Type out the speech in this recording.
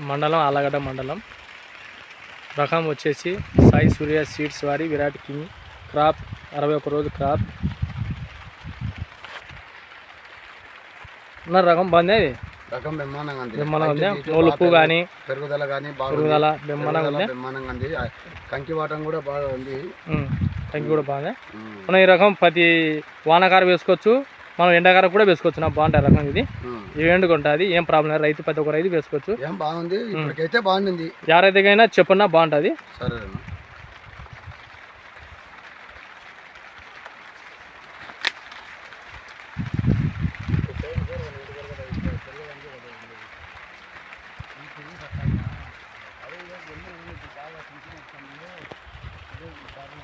మండలం ఆలగడ్డ మండలం. రకం వచ్చేసి సాయి సూర్య సీడ్స్ వారి విరాట్ కింగ్. క్రాప్ 61 రోజు క్రాప్. రకం బాగుంది. అది రకం బ్రహ్మాండంగా ఉంది. మొలుపు కానీ పెరుగుదల కానీ బ్రహ్మాండంగా ఉంది. కంకి వాటం కూడా బాగా ఉంది. కంకి కూడా బాగా. మనం ఈ రకం ప్రతి వానకారం వేసుకోవచ్చు, మనం ఎండాకారం కూడా వేసుకోవచ్చు. నాకు బాగుంటుంది రకం. ఇది ఎండుగా ఉంటుంది, ఏం ప్రాబ్లం లేదు. రైతు ప్రతి ఒక్క రైతు వేసుకోవచ్చు. ఏం బాగుంది, ఇప్పటికైతే బాగుంది. ఎవరైతేకైనా చెప్పన్నా బాగుంటుంది. సరే. బాగా